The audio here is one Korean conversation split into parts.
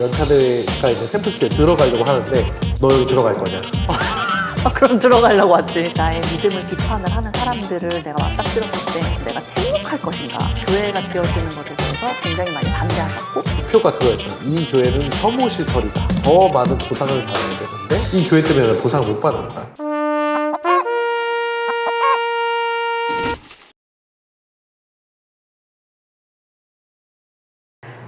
연차대회가 있는 템플스퀘어에 들어가려고 하는데 너 여기 들어갈 거냐? 그럼 들어가려고 왔지. 나의 믿음을 비판을 하는 사람들을 내가 맞닥뜨렸을 때 내가 침묵할 것인가. 교회가 지어지는 것에 대해서 굉장히 많이 반대하셨고, 표가 그거였어요. 이 교회는 혐오시설이다. 더 많은 보상을 받아야 되는데 이 교회 때문에 왜 보상을 못 받는다.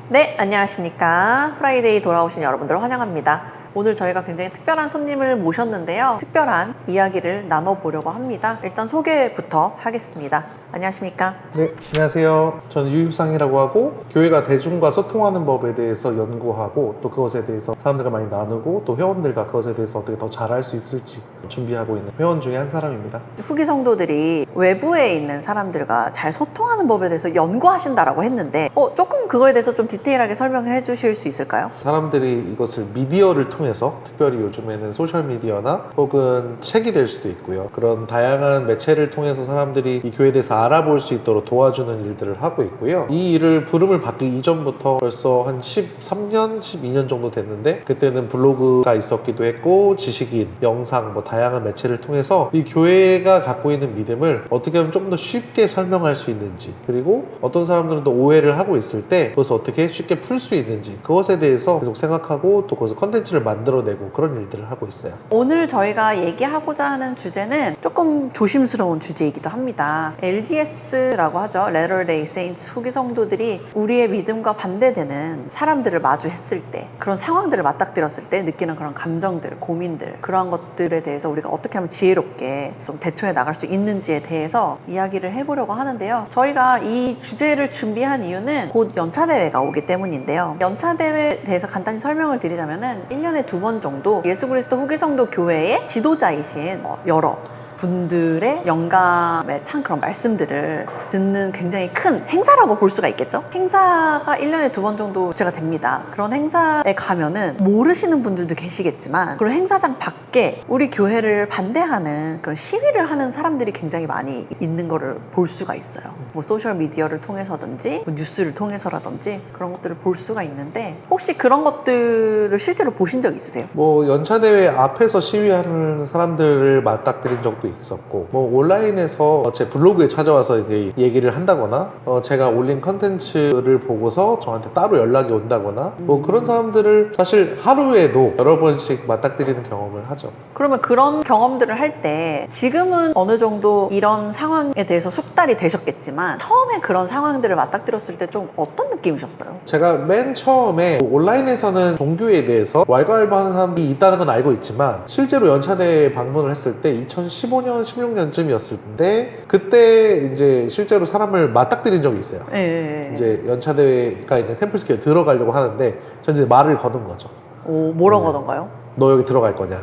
네, 안녕하십니까. 프라이데이 돌아오신 여러분들 환영합니다. 오늘 저희가 굉장히 특별한 손님을 모셨는데요. 특별한 이야기를 나눠보려고 합니다. 일단 소개부터 하겠습니다. 안녕하십니까. 네, 안녕하세요. 저는 유유상이라고 하고 교회가 대중과 소통하는 법에 대해서 연구하고 또 그것에 대해서 사람들과 많이 나누고 또 회원들과 그것에 대해서 어떻게 더 잘할 수 있을지 준비하고 있는 회원 중에 한 사람입니다. 후기 성도들이 외부에 있는 사람들과 잘 소통하는 법에 대해서 연구하신다라고 했는데 조금 그거에 대해서 좀 디테일하게 설명해 주실 수 있을까요? 사람들이 이것을 미디어를 통해서 특별히 요즘에는 소셜미디어나 혹은 책이 될 수도 있고요. 그런 다양한 매체를 통해서 사람들이 이 교회에 대해서 알아볼 수 있도록 도와주는 일들을 하고 있고요. 이 일을 부름을 받기 이전부터 벌써 한 13년, 12년 정도 됐는데 그때는 블로그가 있었기도 했고 지식인, 영상, 다양한 매체를 통해서 이 교회가 갖고 있는 믿음을 어떻게 하면 좀 더 쉽게 설명할 수 있는지 그리고 어떤 사람들은 또 오해를 하고 있을 때 그것을 어떻게 쉽게 풀 수 있는지 그것에 대해서 계속 생각하고 또 그것을 컨텐츠를 만들어내고 그런 일들을 하고 있어요. 오늘 저희가 얘기하고자 하는 주제는 조금 조심스러운 주제이기도 합니다. LDS라고 하죠. Latter-day Saints 후기 성도들이 우리의 믿음과 반대되는 사람들을 마주했을 때 그런 상황들을 맞닥뜨렸을 때 느끼는 그런 감정들, 고민들 그러한 것들에 대해서 우리가 어떻게 하면 지혜롭게 좀 대처해 나갈 수 있는지에 대해서 이야기를 해보려고 하는데요. 저희가 이 주제를 준비한 이유는 곧 연차대회가 오기 때문인데요. 연차대회에 대해서 간단히 설명을 드리자면은 1년에 2번 정도 예수 그리스도 후기 성도 교회의 지도자이신 여러 분들의 영감에 찬 그런 말씀들을 듣는 굉장히 큰 행사라고 볼 수가 있겠죠. 행사가 1년에 2번 정도 제가 됩니다. 그런 행사에 가면은 모르시는 분들도 계시겠지만 그런 행사장 밖에 우리 교회를 반대하는 그런 시위를 하는 사람들이 굉장히 많이 있는 거를 볼 수가 있어요. 소셜미디어를 통해서든지 뉴스를 통해서라든지 그런 것들을 볼 수가 있는데 혹시 그런 것들을 실제로 보신 적 있으세요? 연차대회 앞에서 시위하는 사람들을 맞닥뜨린 적도 있었고 온라인에서 제 블로그에 찾아와서 이제 얘기를 한다거나 제가 올린 컨텐츠를 보고서 저한테 따로 연락이 온다거나 그런 사람들을 사실 하루에도 여러 번씩 맞닥뜨리는 경험을 하죠. 그러면 그런 경험들을 할 때 지금은 어느 정도 이런 상황에 대해서 숙달이 되셨겠지만 처음에 그런 상황들을 맞닥뜨렸을 때 좀 어떤 느낌이셨어요? 제가 맨 처음에 온라인에서는 종교에 대해서 왈가왈부하는 사람이 있다는 건 알고 있지만 실제로 연차대회 방문을 했을 때 2015년, 16년쯤이었을 때 그때 이제 실제로 사람을 맞닥뜨린 적이 있어요. 네. 이제 연차대회가 있는 템플스퀘어에 들어가려고 하는데 전 이제 말을 거둔 거죠. 뭐라고 하던가요? 너 여기 들어갈 거냐?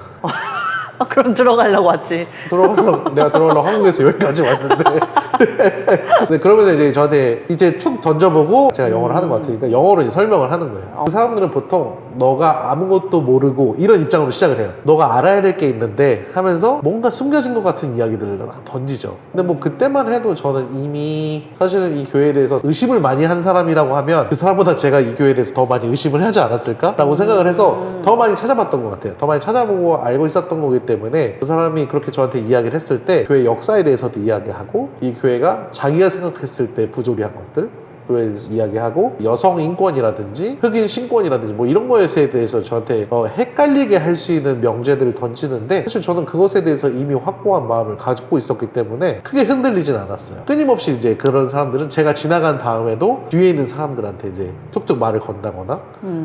그럼 들어가려고 왔지. 내가 들어가려고 한국에서 여기까지 왔는데. 네, 그러면서 이제 저한테 이제 툭 던져보고 제가 영어를 하는 것 같으니까 영어로 이제 설명을 하는 거예요. 그 사람들은 보통 너가 아무것도 모르고 이런 입장으로 시작을 해요. 너가 알아야 될 게 있는데 하면서 뭔가 숨겨진 것 같은 이야기들을 던지죠. 근데 그때만 해도 저는 이미 사실은 이 교회에 대해서 의심을 많이 한 사람이라고 하면 그 사람보다 제가 이 교회에 대해서 더 많이 의심을 하지 않았을까? 라고 생각을 해서 더 많이 찾아봤던 것 같아요. 더 많이 찾아보고 알고 있었던 거기 때문에 그 사람이 그렇게 저한테 이야기를 했을 때 교회 역사에 대해서도 이야기하고 이 교회가 자기가 생각했을 때 부조리한 것들 교회에 대해서 이야기하고 여성 인권이라든지 흑인 신권이라든지 이런 거에 대해서 저한테 헷갈리게 할 수 있는 명제들을 던지는데 사실 저는 그것에 대해서 이미 확고한 마음을 가지고 있었기 때문에 크게 흔들리진 않았어요. 끊임없이 이제 그런 사람들은 제가 지나간 다음에도 뒤에 있는 사람들한테 이제 툭툭 말을 건다거나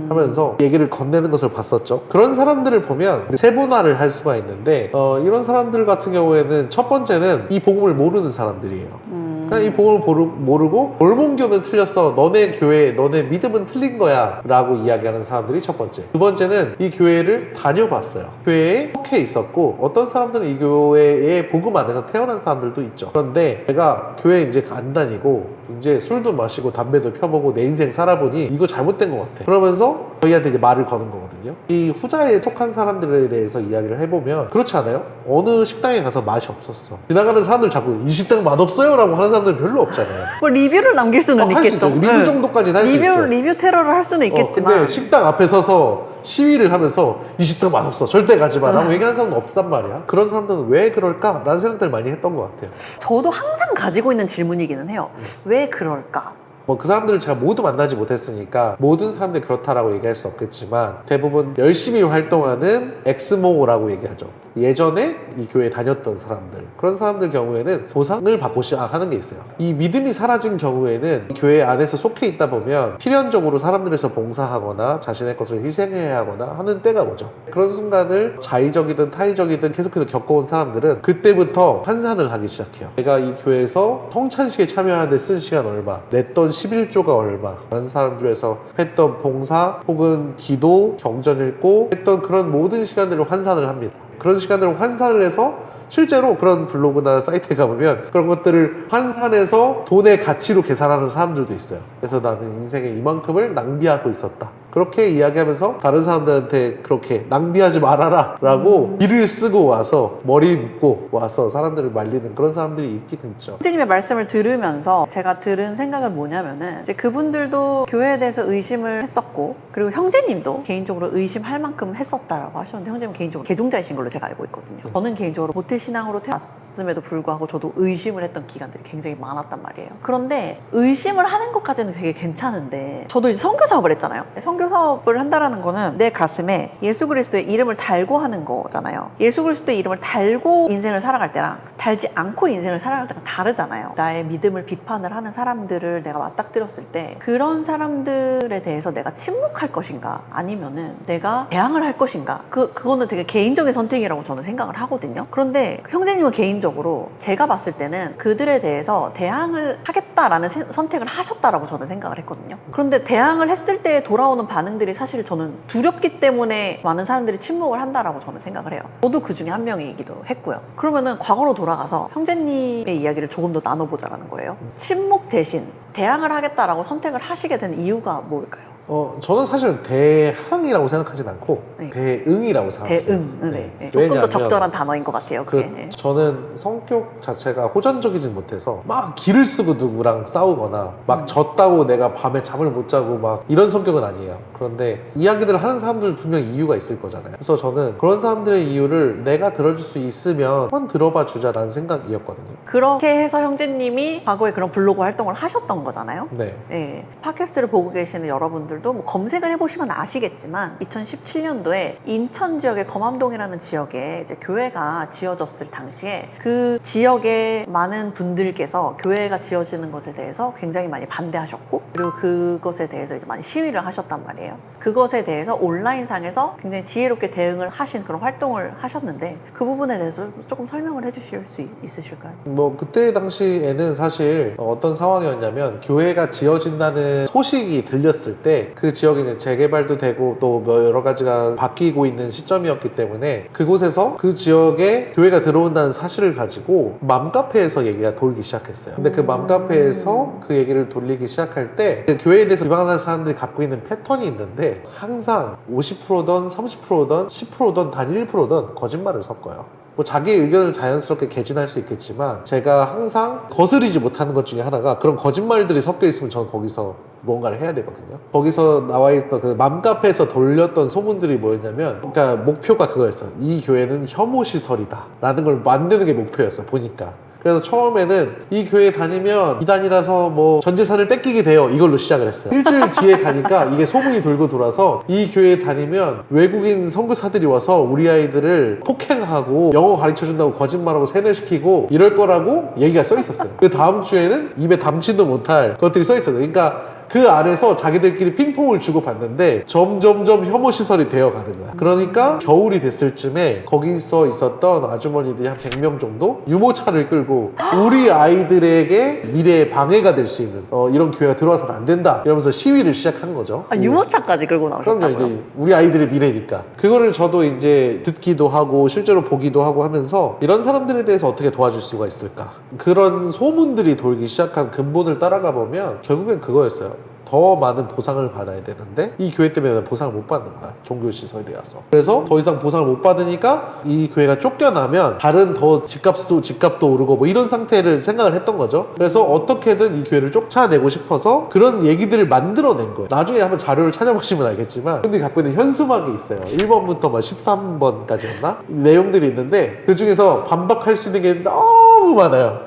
하면서 얘기를 건네는 것을 봤었죠. 그런 사람들을 보면 세분화를 할 수가 있는데 이런 사람들 같은 경우에는 첫 번째는 이 복음을 모르는 사람들이에요. 이 복음을 모르고 mormon교는 틀렸어, 너네 교회 너네 믿음은 틀린 거야 라고 이야기하는 사람들이 첫 번째. 두 번째는 이 교회를 다녀봤어요. 교회에 속해 있었고 어떤 사람들은 이 교회의 복음 안에서 태어난 사람들도 있죠. 그런데 내가 교회 이제 안 다니고 이제 술도 마시고 담배도 펴보고 내 인생 살아보니 이거 잘못된 것 같아. 그러면서 저희한테 이제 말을 거는 거거든요. 이 후자에 속한 사람들에 대해서 이야기를 해보면 그렇지 않아요? 어느 식당에 가서 맛이 없었어. 지나가는 사람들 자꾸 이 식당 맛없어요? 라고 하는 사람 사람들은 별로 없잖아요. 뭐 리뷰를 남길 수는 할 수 있겠죠. 있죠. 리뷰 네. 정도까지는 할 수 있어요. 리뷰 테러를 할 수는 있겠지만. 근데 식당 앞에 서서 시위를 하면서 이 식당 맛없어 절대 가지 마 라고 얘기하는 사람은 없단 말이야. 그런 사람들은 왜 그럴까? 라는 생각들을 많이 했던 것 같아요. 저도 항상 가지고 있는 질문이기는 해요. 왜 그럴까? 뭐 그 사람들을 제가 모두 만나지 못했으니까 모든 사람들이 그렇다라고 얘기할 수 없겠지만 대부분 열심히 활동하는 엑스모라고 얘기하죠. 예전에 이 교회에 다녔던 사람들, 그런 사람들 경우에는 보상을 받고 시작하는 게 있어요. 이 믿음이 사라진 경우에는 교회 안에서 속해 있다 보면 필연적으로 사람들에서 봉사하거나 자신의 것을 희생해야 하거나 하는 때가 오죠. 그런 순간을 자의적이든 타의적이든 계속해서 겪어온 사람들은 그때부터 환산을 하기 시작해요. 내가 이 교회에서 성찬식에 참여하는데 쓴 시간 얼마, 냈던 11조가 얼마, 다른 사람들에서 했던 봉사 혹은 기도, 경전 읽고 했던 그런 모든 시간들을 환산을 합니다. 그런 시간들을 환산을 해서 실제로 그런 블로그나 사이트에 가보면 그런 것들을 환산해서 돈의 가치로 계산하는 사람들도 있어요. 그래서 나는 인생에 이만큼을 낭비하고 있었다. 그렇게 이야기하면서 다른 사람들한테 그렇게 낭비하지 말아라 라고 길을 쓰고 와서 머리 묶고 와서 사람들을 말리는 그런 사람들이 있긴 있죠. 선생님의 말씀을 들으면서 제가 들은 생각은 뭐냐면은 이제 그분들도 교회에 대해서 의심을 했었고 그리고 형제님도 개인적으로 의심할 만큼 했었다라고 하셨는데 형제님 개인적으로 개종자이신 걸로 제가 알고 있거든요. 저는 개인적으로 모태신앙으로 태어났음에도 불구하고 저도 의심을 했던 기간들이 굉장히 많았단 말이에요. 그런데 의심을 하는 것까지는 되게 괜찮은데 저도 이제 선교 사업을 했잖아요. 선교 사업을 한다라는 거는 내 가슴에 예수 그리스도의 이름을 달고 하는 거잖아요. 예수 그리스도의 이름을 달고 인생을 살아갈 때랑 달지 않고 인생을 살아갈 때가 다르잖아요. 나의 믿음을 비판을 하는 사람들을 내가 맞닥뜨렸을 때 그런 사람들에 대해서 내가 침묵할 것인가 아니면은 내가 대항을 할 것인가 그거는 되게 개인적인 선택이라고 저는 생각을 하거든요. 그런데 형제님은 개인적으로 제가 봤을 때는 그들에 대해서 대항을 하겠다라는 선택을 하셨다라고 저는 생각을 했거든요. 그런데 대항을 했을 때 돌아오는 반응들이 사실 저는 두렵기 때문에 많은 사람들이 침묵을 한다라고 저는 생각을 해요. 저도 그 중에 한 명이기도 했고요. 그러면은 과거로 돌아가서 형제님의 이야기를 조금 더 나눠보자라는 거예요. 침묵 대신 대항을 하겠다라고 선택을 하시게 된 이유가 뭘까요? 저는 사실 대항이라고 생각하진 않고 네. 대응이라고 생각해요. 대응. 네. 네. 조금 더 왜냐하면 적절한 단어인 것 같아요. 그게. 네. 저는 성격 자체가 호전적이진 못해서 막 기를 쓰고 누구랑 싸우거나 막 졌다고 내가 밤에 잠을 못 자고 막 이런 성격은 아니에요. 그런데 이야기들을 하는 사람들 분명히 이유가 있을 거잖아요. 그래서 저는 그런 사람들의 이유를 내가 들어줄 수 있으면 한번 들어봐 주자라는 생각이었거든요. 그렇게 해서 형제님이 과거에 그런 블로그 활동을 하셨던 거잖아요. 네. 네. 팟캐스트를 보고 계시는 여러분들도 뭐 검색을 해보시면 아시겠지만 2017년도에 인천 지역의 검암동이라는 지역에 이제 교회가 지어졌을 당시에 그 지역의 많은 분들께서 교회가 지어지는 것에 대해서 굉장히 많이 반대하셨고 그리고 그것에 대해서 이제 많이 시위를 하셨단 말이에요. 그것에 대해서 온라인상에서 굉장히 지혜롭게 대응을 하신 그런 활동을 하셨는데 그 부분에 대해서 조금 설명을 해주실 수 있으실까요? 뭐 그때 당시에는 사실 어떤 상황이었냐면 교회가 지어진다는 소식이 들렸을 때 그 지역에는 재개발도 되고 또 여러 가지가 바뀌고 있는 시점이었기 때문에 그곳에서 그 지역에 교회가 들어온다는 사실을 가지고 맘카페에서 얘기가 돌기 시작했어요. 근데 그 맘카페에서 그 얘기를 돌리기 시작할 때 그 교회에 대해서 비방하는 사람들이 갖고 있는 패턴이 있는데 항상 50%든 30%든 10%든 단 1%든 거짓말을 섞어요. 뭐 자기의 의견을 자연스럽게 개진할 수 있겠지만 제가 항상 거스르지 못하는 것 중에 하나가 그런 거짓말들이 섞여 있으면 저는 거기서 뭔가를 해야 되거든요. 거기서 나와 있던 그 맘카페에서 돌렸던 소문들이 뭐였냐면 그러니까 목표가 그거였어요. 이 교회는 혐오 시설이다 라는 걸 만드는 게 목표였어 보니까. 그래서 처음에는 이 교회 다니면 이단이라서 뭐 전 재산을 뺏기게 돼요 이걸로 시작을 했어요. 일주일 뒤에 가니까 이게 소문이 돌고 돌아서 이 교회 다니면 외국인 선교사들이 와서 우리 아이들을 폭행하고 영어 가르쳐준다고 거짓말하고 세뇌시키고 이럴 거라고 얘기가 써 있었어요. 그 다음 주에는 입에 담지도 못할 것들이 써 있어요. 그러니까 그 안에서 자기들끼리 핑퐁을 주고받는데 점점점 혐오시설이 되어가는 거야. 그러니까 겨울이 됐을 쯤에 거기서 있었던 아주머니들이 한 100명 정도 유모차를 끌고 우리 아이들에게 미래에 방해가 될 수 있는 이런 교회가 들어와서는 안 된다 이러면서 시위를 시작한 거죠. 아, 유모차까지 끌고 나오셨다고요? 그럼요. 이제 우리 아이들의 미래니까 그거를 저도 이제 듣기도 하고 실제로 보기도 하고 하면서 이런 사람들에 대해서 어떻게 도와줄 수가 있을까. 그런 소문들이 돌기 시작한 근본을 따라가 보면 결국엔 그거였어요. 더 많은 보상을 받아야 되는데 이 교회 때문에 보상을 못 받는 거야. 종교시설이라서. 그래서 더 이상 보상을 못 받으니까 이 교회가 쫓겨나면 다른 더 집값도 오르고 뭐 이런 상태를 생각을 했던 거죠. 그래서 어떻게든 이 교회를 쫓아내고 싶어서 그런 얘기들을 만들어낸 거예요. 나중에 한번 자료를 찾아보시면 알겠지만 분들이 갖고 있는 현수막이 있어요. 1번부터 막 13번까지였나? 내용들이 있는데 그 중에서 반박할 수 있는 게 너무 많아요.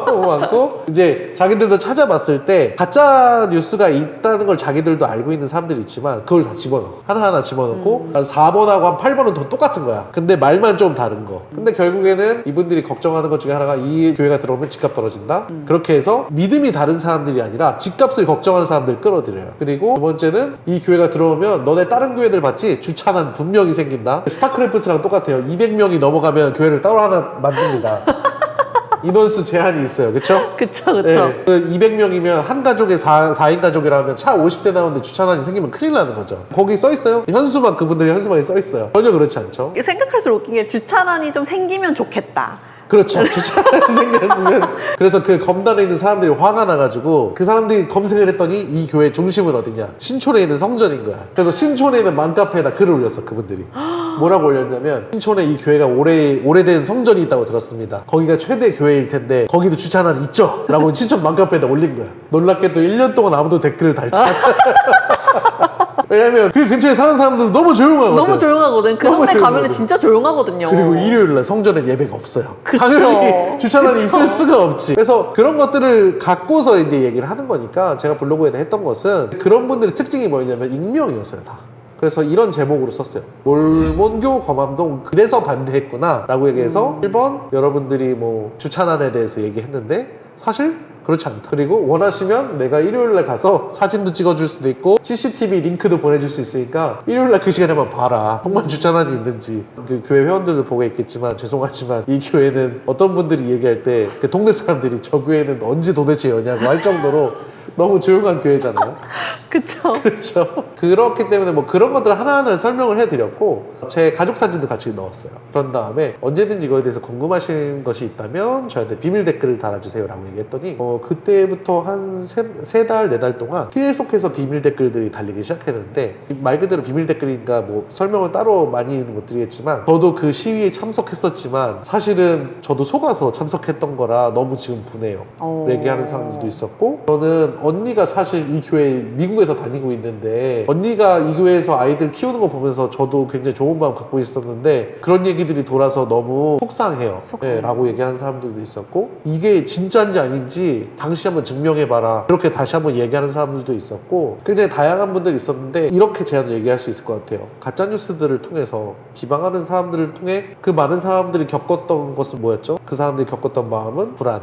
너무 많고 이제 자기들도 찾아봤을 때 가짜 뉴스가 있다는 걸 자기들도 알고 있는 사람들이 있지만 그걸 다 집어넣어. 하나하나 집어넣고 한 4번하고 한 8번은 더 똑같은 거야. 근데 말만 좀 다른 거. 근데 결국에는 이분들이 걱정하는 것 중에 하나가 이 교회가 들어오면 집값 떨어진다. 그렇게 해서 믿음이 다른 사람들이 아니라 집값을 걱정하는 사람들 끌어들여요. 그리고 두 번째는 이 교회가 들어오면 너네 다른 교회들 봤지? 주차난 분명히 생긴다. 스타크래프트랑 똑같아요. 200명이 넘어가면 교회를 따로 하나 만듭니다. 인원수 제한이 있어요. 그쵸? 그쵸. 네, 200명이면 한 가족에 4인 가족이라면 차 50대 나오는데 주차난이 생기면 큰일 나는 거죠. 거기 써있어요. 현수막, 그분들이 현수막에 써있어요. 전혀 그렇지 않죠. 생각할수록 웃긴 게 주차난이 좀 생기면 좋겠다. 그렇죠. 주차난이 생겼으면. 그래서 그 검단에 있는 사람들이 화가 나가지고 그 사람들이 검색을 했더니 이 교회 중심은 어디냐? 신촌에 있는 성전인 거야. 그래서 신촌에 있는 맘카페에다 글을 올렸어, 그분들이. 뭐라고 올렸냐면 신촌에 이 교회가 오래된 성전이 있다고 들었습니다. 거기가 최대 교회일 텐데 거기도 주차난 있죠? 라고 신촌 맘카페에다 올린 거야. 놀랍게도 1년 동안 아무도 댓글을 달지 않아. 왜냐면 그 근처에 사는 사람들은 너무 조용하거든. 너무 조용하거든. 그 너무 동네 가면 조용하거든. 진짜 조용하거든요. 그리고 일요일날 성전에 예배가 없어요. 그쵸. 당연히 주차난이 그쵸. 있을 수가 없지. 그래서 그런 것들을 갖고서 이제 얘기를 하는 거니까 제가 블로그에 했던 것은 그런 분들의 특징이 뭐였냐면 익명이었어요, 다. 그래서 이런 제목으로 썼어요. 몰몬교 검암동 그래서 반대했구나 라고 얘기해서 1번 여러분들이 뭐 주차난에 대해서 얘기했는데 사실 그렇지 않다. 그리고 원하시면 내가 일요일날 가서 사진도 찍어줄 수도 있고 CCTV 링크도 보내줄 수 있으니까 일요일날 그 시간에 한번 봐라. 정말 주차난이 있는지. 그 교회 회원들도 보고 있겠지만 죄송하지만 이 교회는 어떤 분들이 얘기할 때 그 동네 사람들이 저 교회는 언제 도대체 여냐고 할 정도로 너무 조용한 교회잖아요. 그쵸. 그렇죠. 그렇기 때문에 뭐 그런 것들 하나하나 설명을 해드렸고 제 가족 사진도 같이 넣었어요. 그런 다음에 언제든지 이거에 대해서 궁금하신 것이 있다면 저한테 비밀 댓글을 달아주세요 라고 얘기했더니 그때부터 한 3달, 4달 동안 계속해서 비밀 댓글들이 달리기 시작했는데 말 그대로 비밀 댓글이니까 뭐 설명을 따로 많이는 못 드리겠지만 저도 그 시위에 참석했었지만 사실은 저도 속아서 참석했던 거라 너무 지금 분해요. 얘기하는 사람들도 있었고 저는 언니가 사실 이 교회 미국에서 다니고 있는데 언니가 이 교회에서 아이들 키우는 거 보면서 저도 굉장히 좋은 마음 갖고 있었는데 그런 얘기들이 돌아서 너무 속상해요. 네, 라고 얘기하는 사람들도 있었고 이게 진짜인지 아닌지 당시 한번 증명해봐라 이렇게 다시 한번 얘기하는 사람들도 있었고 굉장히 다양한 분들이 있었는데 이렇게 제가 얘기할 수 있을 것 같아요. 가짜뉴스들을 통해서 비방하는 사람들을 통해 그 많은 사람들이 겪었던 것은 뭐였죠? 그 사람들이 겪었던 마음은 불안.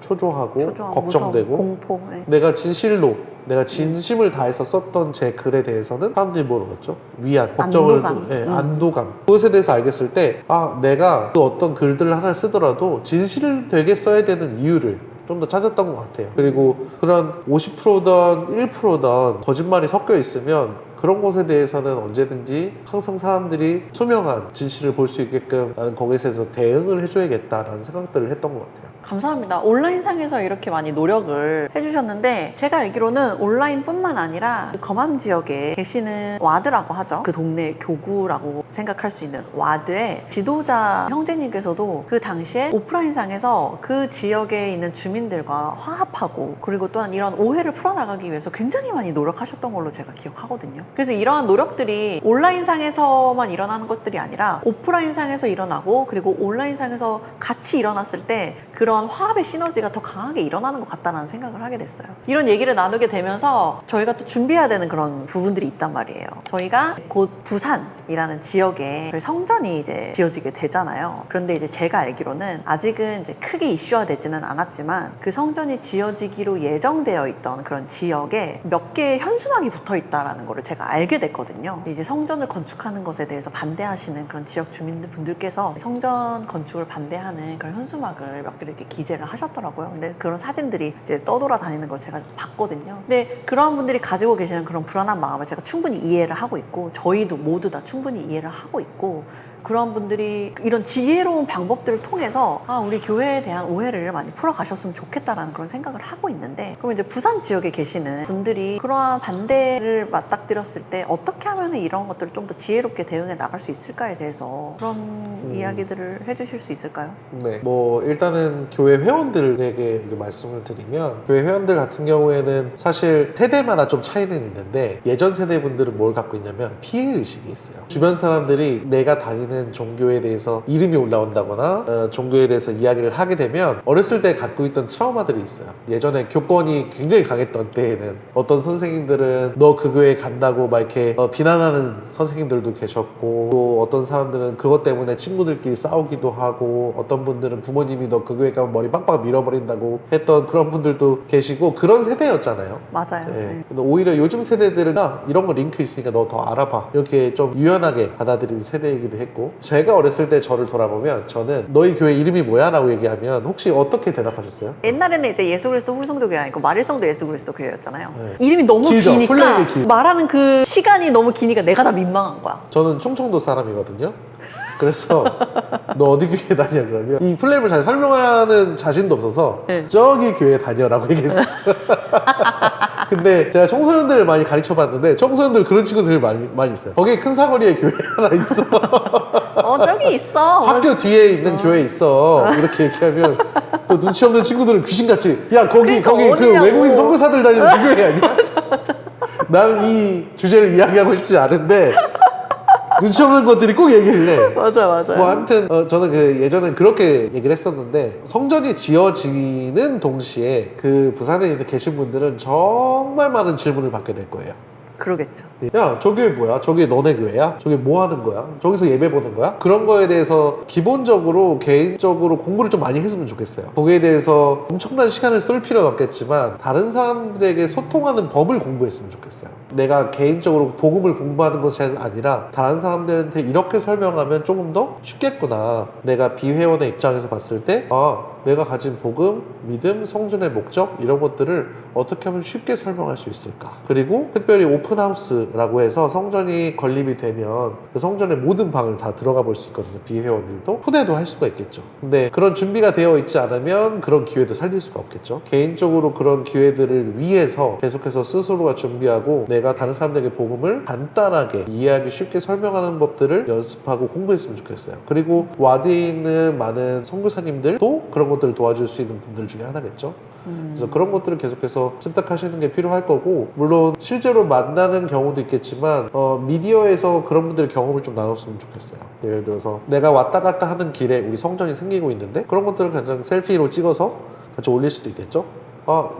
초조하고 걱정되고 무서움, 공포. 네. 내가 진심을 다해서 썼던 제 글에 대해서는 사람들이 뭐라고 했죠? 위안, 걱정을, 안도감. 그것에 대해서 알겠을 때 내가 그 어떤 글들을 하나 쓰더라도 진실을 되게 써야 되는 이유를 좀 더 찾았던 것 같아요. 그리고 그런 50%든 1%든 거짓말이 섞여 있으면 그런 것에 대해서는 언제든지 항상 사람들이 투명한 진실을 볼 수 있게끔 나는 거기에 대해서 대응을 해줘야겠다라는 생각들을 했던 것 같아요. 감사합니다. 온라인상에서 이렇게 많이 노력을 해주셨는데 제가 알기로는 온라인뿐만 아니라 그 검암 지역에 계시는 와드라고 하죠. 그 동네 교구라고 생각할 수 있는 와드의 지도자 형제님께서도 그 당시에 오프라인상에서 그 지역에 있는 주민들과 화합하고 그리고 또한 이런 오해를 풀어나가기 위해서 굉장히 많이 노력하셨던 걸로 제가 기억하거든요. 그래서 이러한 노력들이 온라인상에서만 일어나는 것들이 아니라 오프라인상에서 일어나고 그리고 온라인상에서 같이 일어났을 때 그런 화합의 시너지가 더 강하게 일어나는 것 같다는 생각을 하게 됐어요. 이런 얘기를 나누게 되면서 저희가 또 준비해야 되는 그런 부분들이 있단 말이에요. 저희가 곧 부산이라는 지역에 성전이 이제 지어지게 되잖아요. 그런데 이제 제가 알기로는 아직은 이제 크게 이슈화 되지는 않았지만 그 성전이 지어지기로 예정되어 있던 그런 지역에 몇 개의 현수막이 붙어 있다라는 거를 제가 알게 됐거든요. 이제 성전을 건축하는 것에 대해서 반대하시는 그런 지역 주민분들께서 성전 건축을 반대하는 그런 현수막을 몇 개를 이렇게 기재를 하셨더라고요. 근데 그런 사진들이 이제 떠돌아다니는 걸 제가 봤거든요. 근데 그런 분들이 가지고 계시는 그런 불안한 마음을 제가 충분히 이해를 하고 있고 저희도 모두 다 충분히 이해를 하고 있고 그런 분들이 이런 지혜로운 방법들을 통해서 우리 교회에 대한 오해를 많이 풀어가셨으면 좋겠다라는 그런 생각을 하고 있는데, 그럼 이제 부산 지역에 계시는 분들이 그러한 반대를 맞닥뜨렸을 때 어떻게 하면 이런 것들을 좀 더 지혜롭게 대응해 나갈 수 있을까에 대해서 그런 이야기들을 해주실 수 있을까요? 네, 뭐 일단은 교회 회원들에게 말씀을 드리면, 교회 회원들 같은 경우에는 사실 세대마다 좀 차이는 있는데, 예전 세대 분들은 뭘 갖고 있냐면 피해의식이 있어요. 주변 사람들이 내가 다니는 종교에 대해서 이름이 올라온다거나 종교에 대해서 이야기를 하게 되면 어렸을 때 갖고 있던 트라우마들이 있어요. 예전에 교권이 굉장히 강했던 때에는 어떤 선생님들은 너 그 교회 간다고 막 이렇게 비난하는 선생님들도 계셨고, 또 어떤 사람들은 그것 때문에 친구들끼리 싸우기도 하고, 어떤 분들은 부모님이 너 그 교회 가면 머리 빵빵 밀어버린다고 했던 그런 분들도 계시고, 그런 세대였잖아요. 맞아요. 네. 근데 오히려 요즘 세대들은 이런 거 링크 있으니까 너 더 알아봐, 이렇게 좀 유연하게 받아들이는 세대이기도 했고, 제가 어렸을 때 저를 돌아보면 저는 너희 교회 이름이 뭐야? 라고 얘기하면 혹시 어떻게 대답하셨어요? 옛날에는 이제 예수 그리스도 홀성도 교회 아니고 마릴성도 예수 그리스도 교회였잖아요. 네. 이름이 너무 길죠. 기니까 플레이가 길. 말하는 그 시간이 너무 기니까 내가 다 민망한 거야. 저는 충청도 사람이거든요. 그래서 너 어디 교회 다녀? 그러면 이 플레임을 잘 설명하는 자신도 없어서 네. 저기 교회 다녀라고 얘기했었어요. 근데 제가 청소년들을 많이 가르쳐 봤는데 청소년들 그런 친구들이 많이 있어요. 거기 큰 사거리에 교회 하나 있어. 저기 있어. 학교 뒤에 있는 교회 있어. 이렇게 얘기하면 또 눈치 없는 친구들은 귀신같이, 야 거기 그러니까 그 어디냐고. 외국인 선교사들 다니는 그 교회 아니야? 나는 이 주제를 이야기하고 싶지 않은데 눈치 없는 것들이 꼭 얘기를 해. 맞아. 뭐 아무튼 저는 예전엔 그렇게 얘기를 했었는데, 성전이 지어지는 동시에 그 부산에 계신 분들은 정말 많은 질문을 받게 될 거예요. 그러겠죠. 야, 저 교회 뭐야? 저게 너네 교회야? 저게 뭐 하는 거야? 저기서 예배 보는 거야? 그런 거에 대해서 기본적으로 개인적으로 공부를 좀 많이 했으면 좋겠어요. 거기에 대해서 엄청난 시간을 쓸 필요는 없겠지만 다른 사람들에게 소통하는 법을 공부했으면 좋겠어요. 내가 개인적으로 복음을 공부하는 것이 아니라 다른 사람들한테 이렇게 설명하면 조금 더 쉽겠구나. 내가 비회원의 입장에서 봤을 때 내가 가진 복음, 믿음, 성전의 목적, 이런 것들을 어떻게 하면 쉽게 설명할 수 있을까. 그리고 특별히 오픈하우스라고 해서 성전이 건립이 되면 그 성전의 모든 방을 다 들어가 볼 수 있거든요. 비회원들도 초대도 할 수가 있겠죠. 근데 그런 준비가 되어 있지 않으면 그런 기회도 살릴 수가 없겠죠. 개인적으로 그런 기회들을 위해서 계속해서 스스로가 준비하고, 내가 다른 사람들에게 복음을 간단하게 이해하기 쉽게 설명하는 법들을 연습하고 공부했으면 좋겠어요. 그리고 와드에 있는 많은 선교사님들도 그런 것들을 도와줄 수 있는 분들 중에 하나겠죠. 그래서 그런 것들을 계속해서 습득하시는 게 필요할 거고, 물론 실제로 만나는 경우도 있겠지만 미디어에서 그런 분들의 경험을 좀 나눴으면 좋겠어요. 예를 들어서 내가 왔다 갔다 하는 길에 우리 성전이 생기고 있는데 그런 것들을 그냥 셀피로 찍어서 같이 올릴 수도 있겠죠.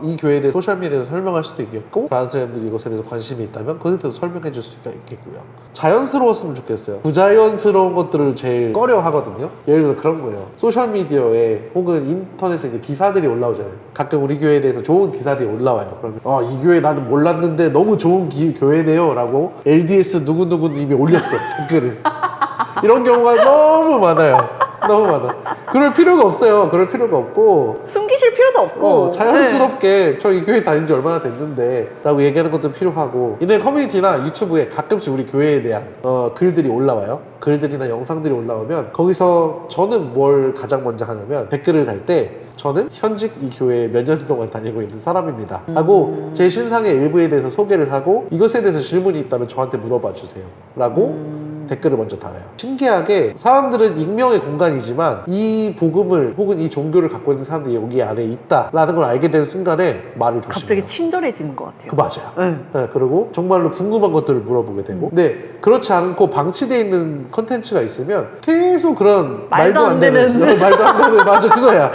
이 교회에 대해서 소셜미디어에서 설명할 수도 있겠고, 다른 사람들이 이것에 대해서 관심이 있다면 그것에 대해서 설명해 줄 수가 있겠고요. 자연스러웠으면 좋겠어요. 부자연스러운 것들을 제일 꺼려 하거든요. 예를 들어서 그런 거예요. 소셜미디어에 혹은 인터넷에 이제 기사들이 올라오잖아요. 가끔 우리 교회에 대해서 좋은 기사들이 올라와요. 그러면 이 교회 나는 몰랐는데 너무 좋은 교회네요 라고 LDS 누구누구님이 올렸어, 댓글을. 이런 경우가 너무 많아요. 너무 많아. 그럴 필요가 없어요. 그럴 필요가 없고, 숨기실 필요도 없고 자연스럽게 저 이 교회 다닌 지 얼마나 됐는데 라고 얘기하는 것도 필요하고, 인터넷 커뮤니티나 유튜브에 가끔씩 우리 교회에 대한 글들이 올라와요. 글들이나 영상들이 올라오면 거기서 저는 뭘 가장 먼저 하냐면 댓글을 달 때 저는 현직 이 교회에 몇 년 동안 다니고 있는 사람입니다 하고 제 신상의 일부에 대해서 소개를 하고, 이것에 대해서 질문이 있다면 저한테 물어봐 주세요 라고 댓글을 먼저 달아요. 신기하게 사람들은 익명의 공간이지만 이 복음을 혹은 이 종교를 갖고 있는 사람들이 여기 안에 있다라는 걸 알게 된 순간에 말을 조심해요. 갑자기 친절해지는 것 같아요. 맞아요. 네, 그리고 정말로 궁금한 것들을 물어보게 되고, 근데 그렇지 않고 방치되어 있는 컨텐츠가 있으면 계속 그런 말도 안 되는 맞아, 그거야.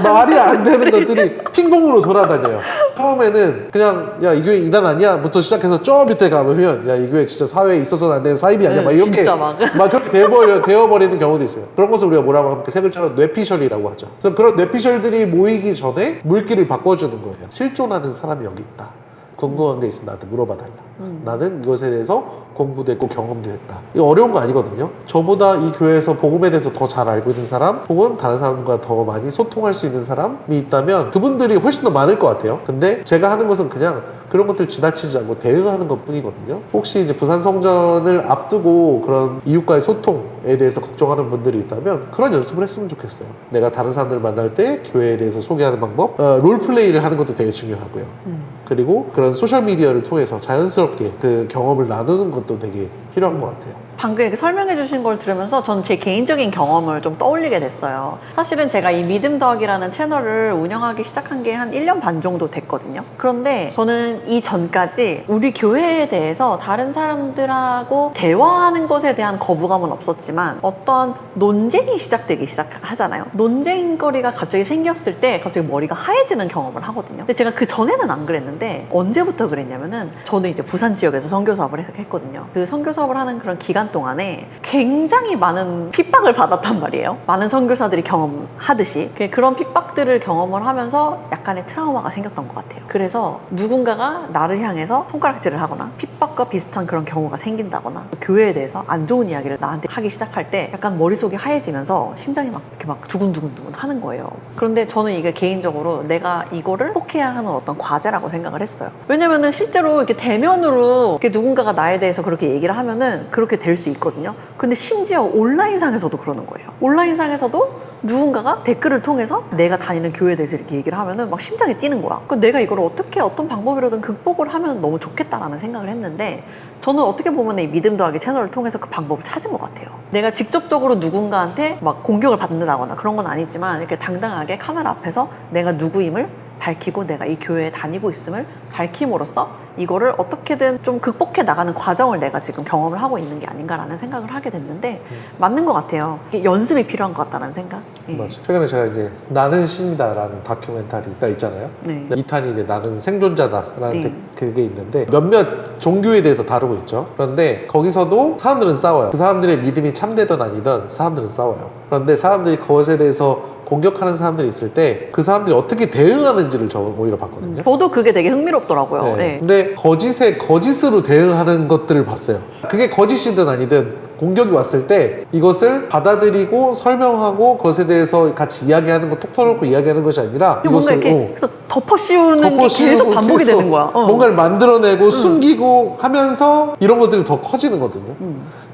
말이 안 되는 것들이 핑퐁으로 돌아다녀요. 처음에는 그냥 야, 이 교회 이단 아니야? 부터 시작해서 저 밑에 가보면 야, 이 교회 진짜 사회에 있어서는 안 되는 사입이 아니야? 막 이렇게 진짜 막 그렇게 되어버리는 경우도 있어요. 그런 것을 우리가 뭐라고 하면 세 글자로 뇌피셜이라고 하죠. 그래서 그런 뇌피셜들이 모이기 전에 물기를 바꿔주는 거예요. 실존하는 사람이 여기 있다. 궁금한 게 있으면 나한테 물어봐 달라. 나는 이것에 대해서 공부도 했고 경험도 했다. 이거 어려운 거 아니거든요. 저보다 이 교회에서 복음에 대해서 더 잘 알고 있는 사람, 혹은 다른 사람과 더 많이 소통할 수 있는 사람이 있다면 그분들이 훨씬 더 많을 것 같아요. 근데 제가 하는 것은 그냥 그런 것들 지나치지 않고 대응하는 것 뿐이거든요. 혹시 이제 부산 성전을 앞두고 그런 이웃과의 소통, 교회에 대해서 걱정하는 분들이 있다면 그런 연습을 했으면 좋겠어요. 내가 다른 사람들 만날 때 교회에 대해서 소개하는 방법, 롤플레이를 하는 것도 되게 중요하고요. 그리고 그런 소셜미디어를 통해서 자연스럽게 그 경험을 나누는 것도 되게 필요한 것 같아요. 방금 이렇게 설명해 주신 걸 들으면서 저는 제 개인적인 경험을 좀 떠올리게 됐어요. 사실은 제가 이 믿음 더하기라는 채널을 운영하기 시작한 게 한 1년 반 정도 됐거든요. 그런데 저는 이 전까지 우리 교회에 대해서 다른 사람들하고 대화하는 것에 대한 거부감은 없었지만 어떤 논쟁이 시작되기 시작하잖아요. 논쟁거리가 갑자기 생겼을 때 갑자기 머리가 하얘지는 경험을 하거든요. 근데 제가 그 전에는 안 그랬는데 언제부터 그랬냐면은 저는 이제 부산 지역에서 선교 사업을 했거든요. 그 선교 사업을 하는 그런 기간 동안에 굉장히 많은 핍박을 받았단 말이에요. 많은 선교사들이 경험하듯이 그런 핍박들을 경험을 하면서 약간의 트라우마가 생겼던 것 같아요. 그래서 누군가가 나를 향해서 손가락질을 하거나 핍박과 비슷한 그런 경우가 생긴다거나 교회에 대해서 안 좋은 이야기를 나한테 하기 시작할 때 약간 머릿속이 하얘지면서 심장이 막 이렇게 막 두근두근두근 하는 거예요. 그런데 저는 이게 개인적으로 내가 이거를 극복해야 하는 어떤 과제라고 생각을 했어요. 왜냐면은 실제로 이렇게 대면으로 이렇게 누군가가 나에 대해서 그렇게 얘기를 하면은 그렇게 될 수 있거든요. 근데 심지어 온라인상에서도 그러는 거예요. 온라인상에서도 누군가가 댓글을 통해서 내가 다니는 교회에 대해서 이렇게 얘기를 하면은 막 심장이 뛰는 거야. 그럼 내가 이걸 어떻게 어떤 방법이라든 극복을 하면 너무 좋겠다라는 생각을 했는데 저는 어떻게 보면 이 믿음 더하기 채널을 통해서 그 방법을 찾은 것 같아요. 내가 직접적으로 누군가한테 막 공격을 받는다거나 그런 건 아니지만 이렇게 당당하게 카메라 앞에서 내가 누구임을 밝히고 내가 이 교회에 다니고 있음을 밝힘으로써 이거를 어떻게든 좀 극복해 나가는 과정을 내가 지금 경험을 하고 있는 게 아닌가라는 생각을 하게 됐는데 맞는 것 같아요. 연습이 필요한 것 같다는 생각. 맞아요. 최근에 제가 이제 나는 신이다라는 다큐멘터리가 있잖아요. 네. 2탄이 이제 나는 생존자다라는 그게 있는데 몇몇 종교에 대해서 다루고 있죠. 그런데 거기서도 사람들은 싸워요. 그 사람들의 믿음이 참되든 아니든 사람들은 싸워요. 그런데 사람들이 그것에 대해서 공격하는 사람들이 있을 때 그 사람들이 어떻게 대응하는지를 저 오히려 봤거든요. 저도 그게 되게 흥미롭더라고요. 네. 네. 근데 거짓에 거짓으로 대응하는 것들을 봤어요. 그게 거짓이든 아니든 공격이 왔을 때 이것을 받아들이고 설명하고 그것에 대해서 같이 이야기하는 거 톡 터놓고 이야기하는 것이 아니라 뭔가 이렇게 그래서 덮어씌우는 게 계속 반복이 되는 거야. 뭔가를 만들어내고 숨기고 하면서 이런 것들이 더 커지는 거거든요.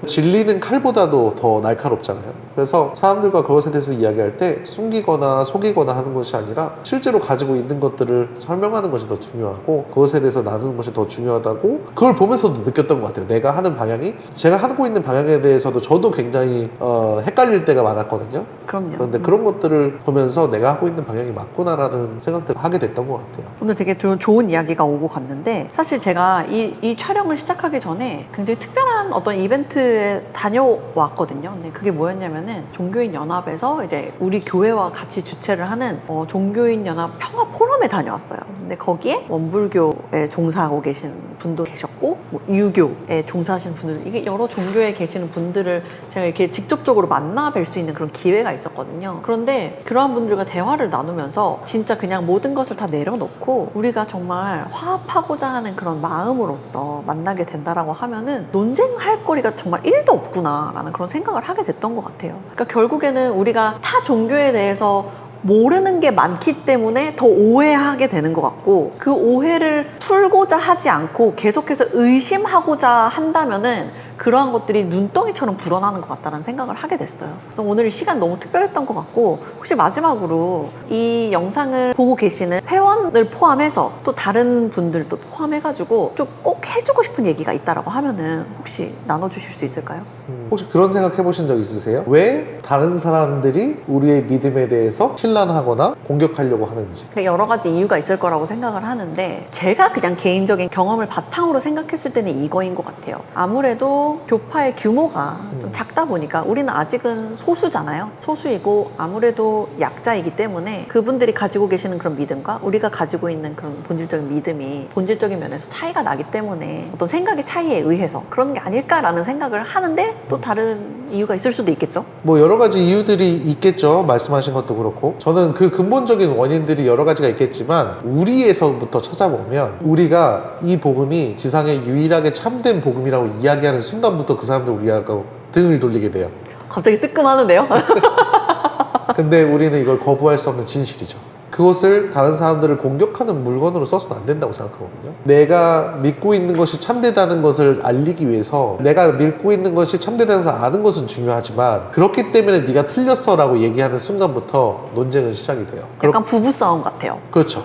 진리는 칼보다도 더 날카롭잖아요. 그래서 사람들과 그것에 대해서 이야기할 때 숨기거나 속이거나 하는 것이 아니라 실제로 가지고 있는 것들을 설명하는 것이 더 중요하고 그것에 대해서 나누는 것이 더 중요하다고 그걸 보면서도 느꼈던 것 같아요. 내가 하는 방향이 제가 하고 있는 방향에 대해서도 저도 굉장히 헷갈릴 때가 많았거든요. 그럼요. 그런데 그런 것들을 보면서 내가 하고 있는 방향이 맞구나라는 생각들을 하게 됐던 것 같아요. 오늘 되게 좋은 이야기가 오고 갔는데 사실 제가 이 촬영을 시작하기 전에 굉장히 특별한 어떤 이벤트에 다녀왔거든요. 근데 그게 뭐였냐면은 종교인 연합에서 이제 우리 교회와 같이 주최를 하는 종교인 연합 평화 포럼에 다녀왔어요. 근데 거기에 원불교에 종사하고 계신 분도 계셨고 뭐 유교에 종사하시는 분들 이게 여러 종교에 계시는 분들을 제가 이렇게 직접적으로 만나 뵐 수 있는 그런 기회가 있었거든요. 그런데 그러한 분들과 대화를 나누면서 진짜 그냥 모든 것을 다 내려놓고 우리가 정말 화합하고자 하는 그런 마음으로서 만나게 된다라고 하면은 논쟁할 거리가 정말 1도 없구나라는 그런 생각을 하게 됐던 것 같아요. 그러니까 결국에는 우리가 타 종교에 대해서 모르는 게 많기 때문에 더 오해하게 되는 것 같고 그 오해를 풀고자 하지 않고 계속해서 의심하고자 한다면은 그러한 것들이 눈덩이처럼 불어나는 것 같다는 생각을 하게 됐어요. 그래서 오늘 이 시간 너무 특별했던 것 같고 혹시 마지막으로 이 영상을 보고 계시는 회원을 포함해서 또 다른 분들도 포함해가지고 좀 꼭 해주고 싶은 얘기가 있다라고 하면은 혹시 나눠주실 수 있을까요? 혹시 그런 생각 해보신 적 있으세요? 왜 다른 사람들이 우리의 믿음에 대해서 신란하거나 공격하려고 하는지? 여러 가지 이유가 있을 거라고 생각을 하는데 제가 그냥 개인적인 경험을 바탕으로 생각했을 때는 이거인 것 같아요. 아무래도 교파의 규모가 좀 작다 보니까 우리는 아직은 소수잖아요. 소수이고 아무래도 약자이기 때문에 그분들이 가지고 계시는 그런 믿음과 우리가 가지고 있는 그런 본질적인 믿음이 본질적인 면에서 차이가 나기 때문에 어떤 생각의 차이에 의해서 그런 게 아닐까라는 생각을 하는데 또 다른 이유가 있을 수도 있겠죠. 뭐 여러 가지 이유들이 있겠죠. 말씀하신 것도 그렇고 저는 그 근본적인 원인들이 여러 가지가 있겠지만 우리에서부터 찾아보면 우리가 이 복음이 지상에 유일하게 참된 복음이라고 이야기하는 순간부터 그 사람들 우리하고 등을 돌리게 돼요. 갑자기 뜨끔하는데요? 근데 우리는 이걸 거부할 수 없는 진실이죠. 그것을 다른 사람들을 공격하는 물건으로 써서는 안 된다고 생각하거든요. 내가 믿고 있는 것이 참되다는 것을 알리기 위해서 내가 믿고 있는 것이 참되다는 것을 아는 것은 중요하지만 그렇기 때문에 네가 틀렸어 라고 얘기하는 순간부터 논쟁은 시작이 돼요. 약간 부부싸움 같아요. 그렇죠.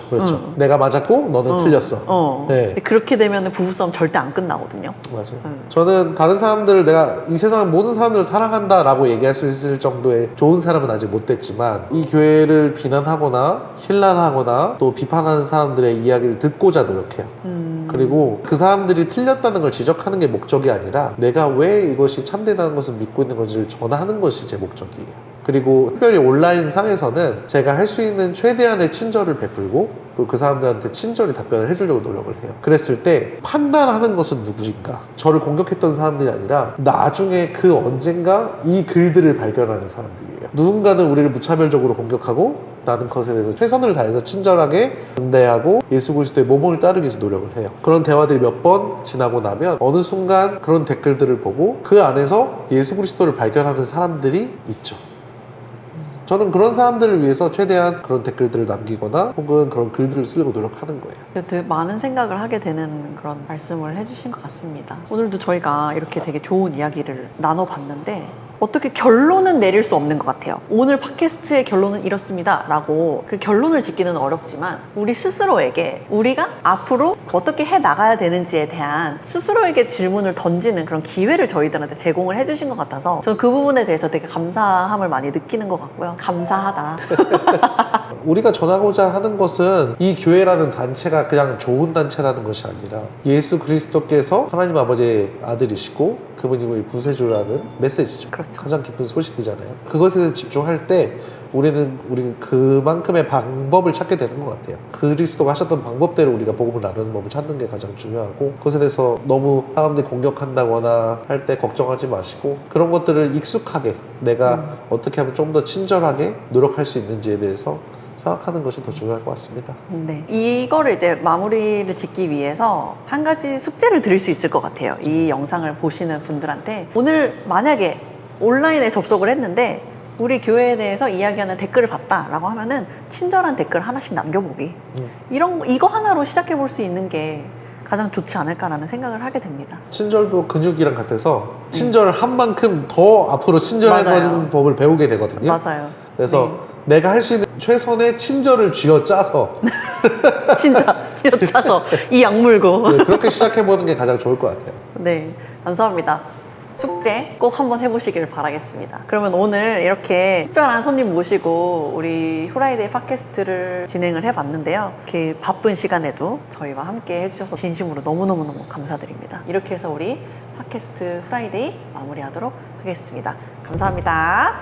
내가 맞았고 너는 틀렸어. 네. 그렇게 되면 부부싸움 절대 안 끝나거든요. 맞아요. 저는 다른 사람들을 내가 이 세상 모든 사람들을 사랑한다 라고 얘기할 수 있을 정도의 좋은 사람은 아직 못 됐지만 이 교회를 비난하거나 힐난하거나 또 비판하는 사람들의 이야기를 듣고자 노력해요. 그리고 그 사람들이 틀렸다는 걸 지적하는 게 목적이 아니라 내가 왜 이것이 참되다는 것을 믿고 있는 건지를 전하는 것이 제 목적이에요. 그리고 특별히 온라인 상에서는 제가 할 수 있는 최대한의 친절을 베풀고 그리고 그 사람들한테 친절히 답변을 해주려고 노력을 해요. 그랬을 때 판단하는 것은 누구인가? 저를 공격했던 사람들이 아니라 나중에 그 언젠가 이 글들을 발견하는 사람들이에요. 누군가는 우리를 무차별적으로 공격하고 나는 그것에 대해서 최선을 다해서 친절하게 응대하고 예수 그리스도의 모범을 따르기 위해서 노력을 해요. 그런 대화들이 몇 번 지나고 나면 어느 순간 그런 댓글들을 보고 그 안에서 예수 그리스도를 발견하는 사람들이 있죠. 저는 그런 사람들을 위해서 최대한 그런 댓글들을 남기거나 혹은 그런 글들을 쓰려고 노력하는 거예요. 되게 많은 생각을 하게 되는 그런 말씀을 해주신 것 같습니다. 오늘도 저희가 이렇게 되게 좋은 이야기를 나눠봤는데 어떻게 결론은 내릴 수 없는 것 같아요. 오늘 팟캐스트의 결론은 이렇습니다 라고 그 결론을 짓기는 어렵지만 우리 스스로에게 우리가 앞으로 어떻게 해나가야 되는지에 대한 스스로에게 질문을 던지는 그런 기회를 저희들한테 제공을 해주신 것 같아서 저는 그 부분에 대해서 되게 감사함을 많이 느끼는 것 같고요. 감사하다. 우리가 전하고자 하는 것은 이 교회라는 단체가 그냥 좋은 단체라는 것이 아니라 예수 그리스도께서 하나님 아버지의 아들이시고 그분이 우리 구세주라는 메시지죠. 그렇죠. 가장 깊은 소식이잖아요. 그것에 대해서 집중할 때 우리 그만큼의 방법을 찾게 되는 것 같아요. 그리스도가 하셨던 방법대로 우리가 복음을 나누는 법을 찾는 게 가장 중요하고 그것에 대해서 너무 사람들이 공격한다거나 할 때 걱정하지 마시고 그런 것들을 익숙하게 내가 어떻게 하면 좀 더 친절하게 노력할 수 있는지에 대해서 생각하는 것이 더 중요할 것 같습니다. 네, 이거를 이제 마무리를 짓기 위해서 한 가지 숙제를 드릴 수 있을 것 같아요. 이 영상을 보시는 분들한테 오늘 만약에 온라인에 접속을 했는데 우리 교회에 대해서 이야기하는 댓글을 봤다라고 하면은 친절한 댓글 하나씩 남겨보기. 이거 하나로 시작해 볼 수 있는 게 가장 좋지 않을까라는 생각을 하게 됩니다. 친절도 근육이랑 같아서 친절을 한 만큼 더 앞으로 친절해지는 맞아요. 법을 배우게 되거든요. 맞아요. 그래서 내가 할 수 있는 최선의 친절을 쥐어짜서 진짜 쥐어짜서 이 약물고. 네, 그렇게 시작해보는 게 가장 좋을 것 같아요. 네, 감사합니다. 숙제 꼭 한번 해보시길 바라겠습니다. 그러면 오늘 이렇게 특별한 손님 모시고 우리 후라이데이 팟캐스트를 진행을 해봤는데요. 이렇게 바쁜 시간에도 저희와 함께 해주셔서 진심으로 너무너무 감사드립니다. 이렇게 해서 우리 팟캐스트 후라이데이 마무리하도록 하겠습니다. 감사합니다.